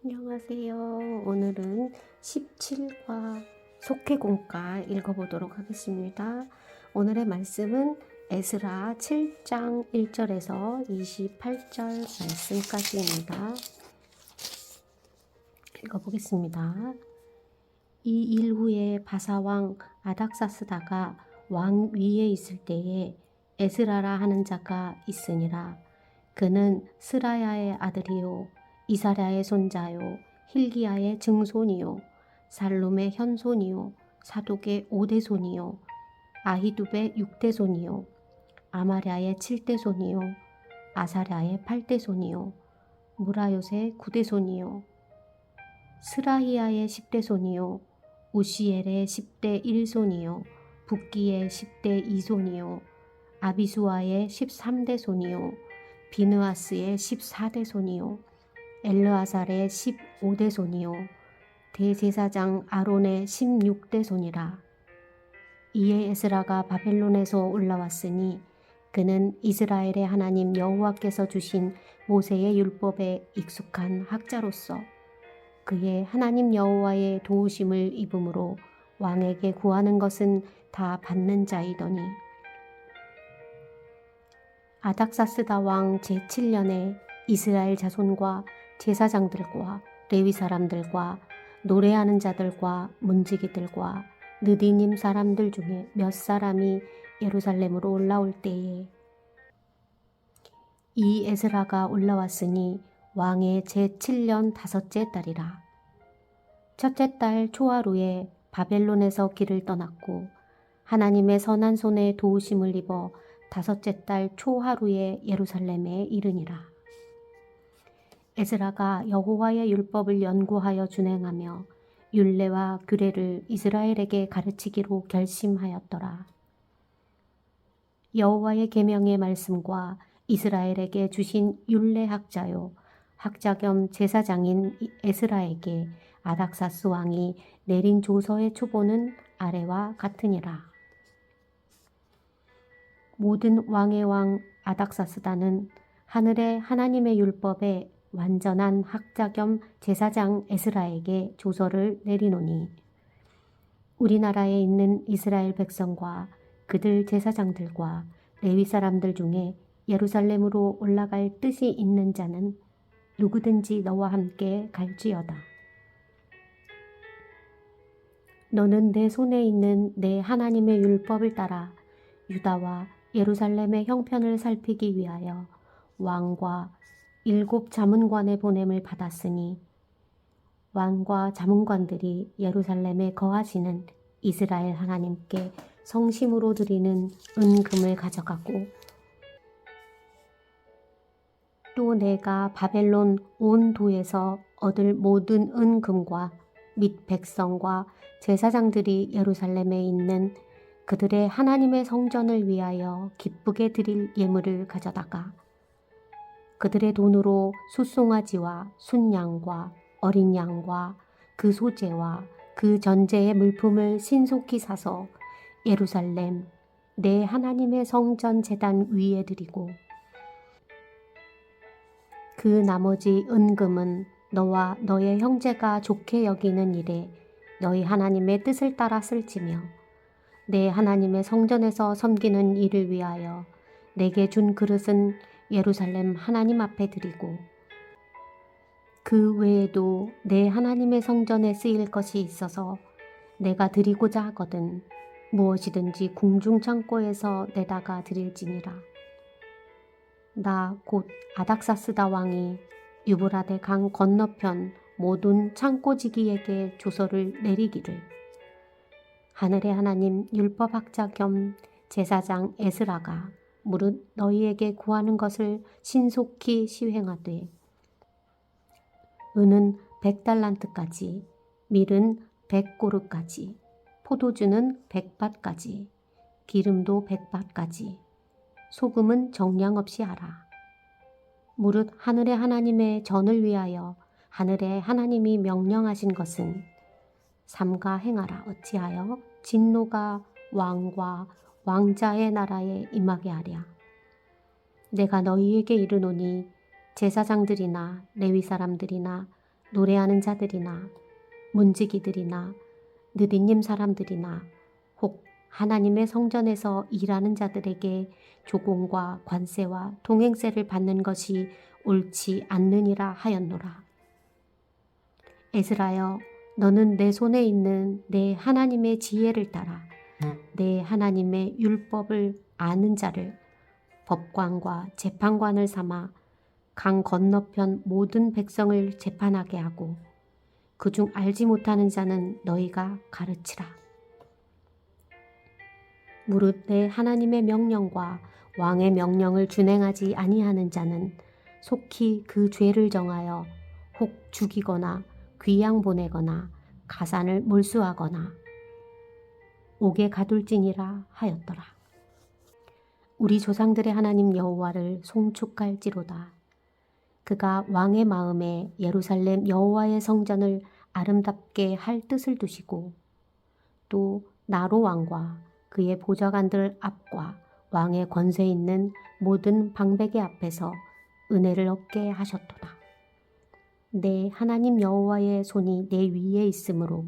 안녕하세요. 오늘은 17과 속회공과 읽어보도록 하겠습니다. 오늘의 말씀은 에스라 7장 1절에서 28절 말씀까지입니다. 읽어보겠습니다. 이 일 후에 바사왕 아닥사스다가 왕 위에 있을 때에 에스라라 하는 자가 있으니라. 그는 스라야의 아들이요 이사랴의 손자요 힐기야의 증손이요 살룸의 현손이요 사독의 5대손이요 아히두베의 6대손이요 아마랴의 7대손이요 아사랴의 8대손이요 무라요의 9대손이요 스라히야의 10대손이요 우시엘의 10대 1손이요 붓기의 10대 2손이요 아비수아의 13대손이요 비느아스의 14대손이요 엘르아살의 15대손이요 대제사장 아론의 16대손이라. 이에 에스라가 바벨론에서 올라왔으니 그는 이스라엘의 하나님 여호와께서 주신 모세의 율법에 익숙한 학자로서 그의 하나님 여호와의 도우심을 입음으로 왕에게 구하는 것은 다 받는 자이더니 아닥사스다 왕 제7년에 이스라엘 자손과 제사장들과 레위 사람들과 노래하는 자들과 문지기들과 느디님 사람들 중에 몇 사람이 예루살렘으로 올라올 때에 이 에스라가 올라왔으니 왕의 제7년 5째 달이라. 첫째 달 초하루에 바벨론에서 길을 떠났고 하나님의 선한 손에 도우심을 입어 5째 달 초하루에 예루살렘에 이르니라. 에스라가 여호와의 율법을 연구하여 준행하며 율례와 규례를 이스라엘에게 가르치기로 결심하였더라. 여호와의 계명의 말씀과 이스라엘에게 주신 율례 학자요 학자 겸 제사장인 에스라에게 아닥사스 왕이 내린 조서의 초보는 아래와 같으니라. 모든 왕의 왕 아닥사스다는 하늘의 하나님의 율법에 완전한 학자 겸 제사장 에스라에게 조서를 내리노니 우리나라에 있는 이스라엘 백성과 그들 제사장들과 레위 사람들 중에 예루살렘으로 올라갈 뜻이 있는 자는 누구든지 너와 함께 갈지어다. 너는 내 손에 있는 내 하나님의 율법을 따라 유다와 예루살렘의 형편을 살피기 위하여 왕과 7 자문관의 보냄을 받았으니 왕과 자문관들이 예루살렘에 거하시는 이스라엘 하나님께 성심으로 드리는 은금을 가져가고 또 내가 바벨론 온 도에서 얻을 모든 은금과 및 백성과 제사장들이 예루살렘에 있는 그들의 하나님의 성전을 위하여 기쁘게 드릴 예물을 가져다가 그들의 돈으로 숫송아지와 순양과 어린 양과 그 소재와 그 전제의 물품을 신속히 사서 예루살렘 내 하나님의 성전 제단 위에 드리고 그 나머지 은금은 너와 너의 형제가 좋게 여기는 일에 너희 하나님의 뜻을 따라 쓸지며 내 하나님의 성전에서 섬기는 일을 위하여 내게 준 그릇은 예루살렘 하나님 앞에 드리고 그 외에도 내 하나님의 성전에 쓰일 것이 있어서 내가 드리고자 하거든 무엇이든지 궁중 창고에서 내다가 드릴지니라. 나 곧 아닥사스다 왕이 유브라데 강 건너편 모든 창고지기에게 조서를 내리기를 하늘의 하나님 율법학자 겸 제사장 에스라가 무릇 너희에게 구하는 것을 신속히 시행하되 은은 100달란트까지 밀은 100고르까지 포도주는 100밭까지 기름도 100밭까지 소금은 정량 없이 하라. 무릇 하늘의 하나님의 전을 위하여 하늘의 하나님이 명령하신 것은 삼가 행하라. 어찌하여 진노가 왕과 왕자의 나라에 임하게 하랴. 내가 너희에게 이르노니 제사장들이나 레위 사람들이나 노래하는 자들이나 문지기들이나 느디님 사람들이나 혹 하나님의 성전에서 일하는 자들에게 조공과 관세와 동행세를 받는 것이 옳지 않느니라 하였노라. 에스라여, 너는 내 손에 있는 내 하나님의 지혜를 따라 내 하나님의 율법을 아는 자를 법관과 재판관을 삼아 강 건너편 모든 백성을 재판하게 하고 그중 알지 못하는 자는 너희가 가르치라. 무릇 내 하나님의 명령과 왕의 명령을 준행하지 아니하는 자는 속히 그 죄를 정하여 혹 죽이거나 귀양 보내거나 가산을 몰수하거나 옥에 가둘지니라 하였더라. 우리 조상들의 하나님 여호와를 송축할지로다. 그가 왕의 마음에 예루살렘 여호와의 성전을 아름답게 할 뜻을 두시고 또 나로 왕과 그의 보좌관들 앞과 왕의 권세 있는 모든 방백의 앞에서 은혜를 얻게 하셨도다. 내 하나님 여호와의 손이 내 위에 있으므로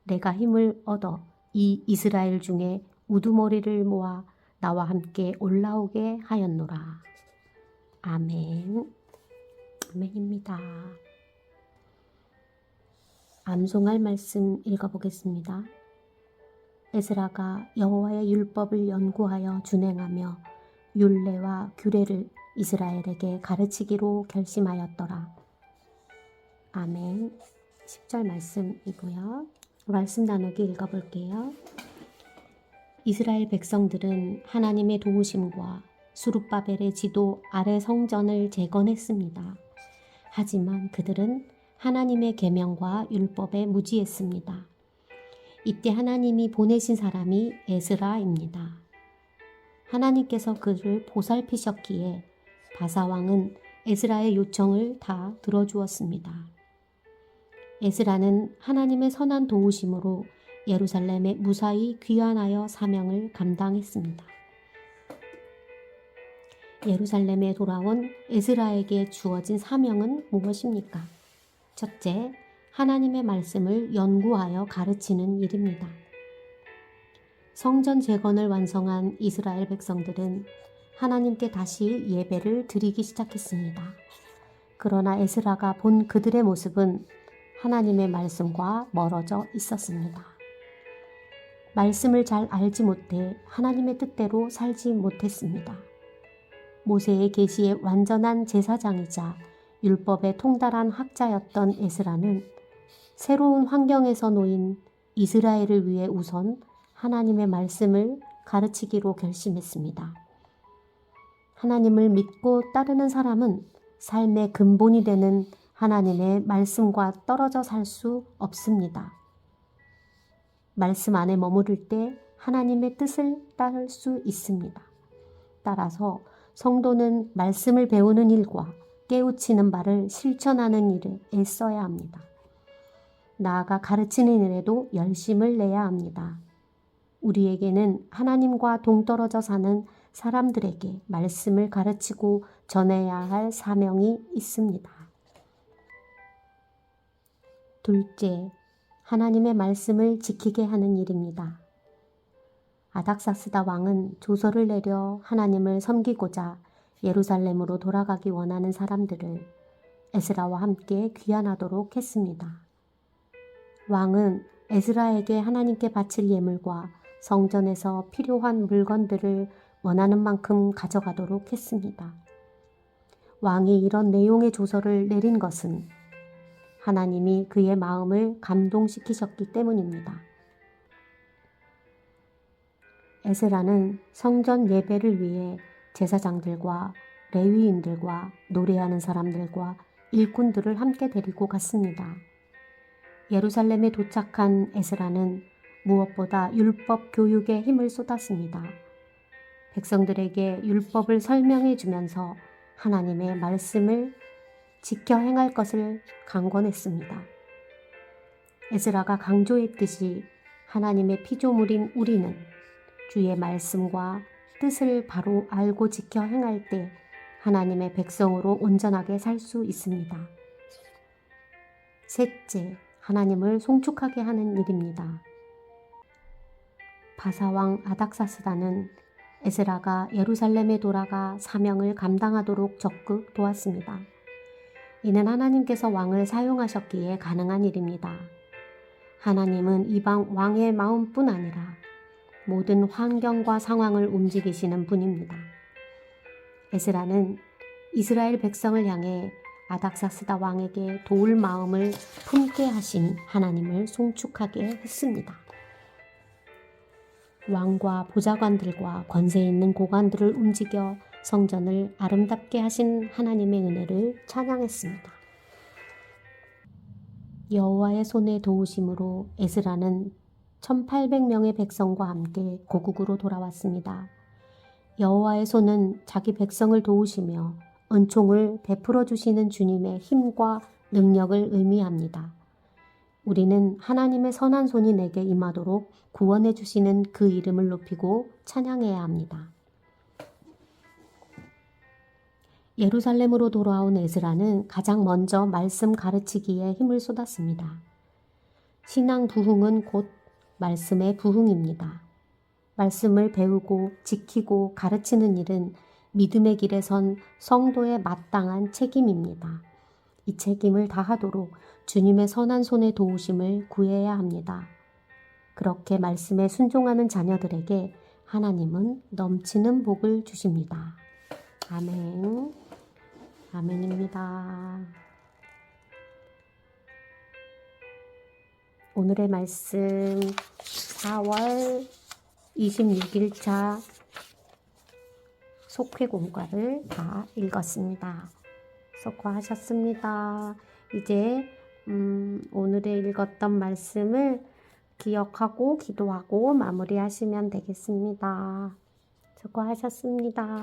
내가 힘을 얻어 이 이스라엘 중에 우두머리를 모아 나와 함께 올라오게 하였노라. 아멘. 아멘입니다. 암송할 말씀 읽어보겠습니다. 에스라가 여호와의 율법을 연구하여 준행하며 율례와 규례를 이스라엘에게 가르치기로 결심하였더라. 아멘. 10절 말씀이고요. 말씀 나누기 읽어볼게요. 이스라엘 백성들은 하나님의 도우심과 수룹바벨의 지도 아래 성전을 재건했습니다. 하지만 그들은 하나님의 계명과 율법에 무지했습니다. 이때 하나님이 보내신 사람이 에스라입니다. 하나님께서 그를 보살피셨기에 바사왕은 에스라의 요청을 다 들어주었습니다. 에스라는 하나님의 선한 도우심으로 예루살렘에 무사히 귀환하여 사명을 감당했습니다. 예루살렘에 돌아온 에스라에게 주어진 사명은 무엇입니까? 첫째, 하나님의 말씀을 연구하여 가르치는 일입니다. 성전 재건을 완성한 이스라엘 백성들은 하나님께 다시 예배를 드리기 시작했습니다. 그러나 에스라가 본 그들의 모습은 하나님의 말씀과 멀어져 있었습니다. 말씀을 잘 알지 못해 하나님의 뜻대로 살지 못했습니다. 모세의 계시의 완전한 제사장이자 율법에 통달한 학자였던 에스라는 새로운 환경에서 놓인 이스라엘을 위해 우선 하나님의 말씀을 가르치기로 결심했습니다. 하나님을 믿고 따르는 사람은 삶의 근본이 되는 하나님의 말씀과 떨어져 살 수 없습니다. 말씀 안에 머무를 때 하나님의 뜻을 따를 수 있습니다. 따라서 성도는 말씀을 배우는 일과 깨우치는 바를 실천하는 일에 애써야 합니다. 나아가 가르치는 일에도 열심을 내야 합니다. 우리에게는 하나님과 동떨어져 사는 사람들에게 말씀을 가르치고 전해야 할 사명이 있습니다. 둘째, 하나님의 말씀을 지키게 하는 일입니다. 아닥사스다 왕은 조서를 내려 하나님을 섬기고자 예루살렘으로 돌아가기 원하는 사람들을 에스라와 함께 귀환하도록 했습니다. 왕은 에스라에게 하나님께 바칠 예물과 성전에서 필요한 물건들을 원하는 만큼 가져가도록 했습니다. 왕이 이런 내용의 조서를 내린 것은 하나님이 그의 마음을 감동시키셨기 때문입니다. 에스라는 성전 예배를 위해 제사장들과 레위인들과 노래하는 사람들과 일꾼들을 함께 데리고 갔습니다. 예루살렘에 도착한 에스라는 무엇보다 율법 교육에 힘을 쏟았습니다. 백성들에게 율법을 설명해 주면서 하나님의 말씀을 지켜 행할 것을 강권했습니다. 에스라가 강조했듯이 하나님의 피조물인 우리는 주의 말씀과 뜻을 바로 알고 지켜 행할 때 하나님의 백성으로 온전하게 살 수 있습니다. 셋째, 하나님을 송축하게 하는 일입니다. 바사왕 아닥사스다는 에스라가 예루살렘에 돌아가 사명을 감당하도록 적극 도왔습니다. 이는 하나님께서 왕을 사용하셨기에 가능한 일입니다. 하나님은 이방 왕의 마음뿐 아니라 모든 환경과 상황을 움직이시는 분입니다. 에스라는 이스라엘 백성을 향해 아닥사스다 왕에게 도울 마음을 품게 하신 하나님을 송축하게 했습니다. 왕과 보좌관들과 권세 있는 고관들을 움직여 성전을 아름답게 하신 하나님의 은혜를 찬양했습니다. 여호와의 손의 도우심으로 에스라는 1800명의 백성과 함께 고국으로 돌아왔습니다. 여호와의 손은 자기 백성을 도우시며 은총을 베풀어 주시는 주님의 힘과 능력을 의미합니다. 우리는 하나님의 선한 손이 내게 임하도록 구원해 주시는 그 이름을 높이고 찬양해야 합니다. 예루살렘으로 돌아온 에스라는 가장 먼저 말씀 가르치기에 힘을 쏟았습니다. 신앙 부흥은 곧 말씀의 부흥입니다. 말씀을 배우고 지키고 가르치는 일은 믿음의 길에 선 성도의 마땅한 책임입니다. 이 책임을 다하도록 주님의 선한 손의 도우심을 구해야 합니다. 그렇게 말씀에 순종하는 자녀들에게 하나님은 넘치는 복을 주십니다. 아멘. 아멘입니다. 오늘의 말씀 4월 26일차 속회 공과를 다 읽었습니다. 수고하셨습니다. 이제 오늘의 읽었던 말씀을 기억하고 기도하고 마무리하시면 되겠습니다. 수고하셨습니다.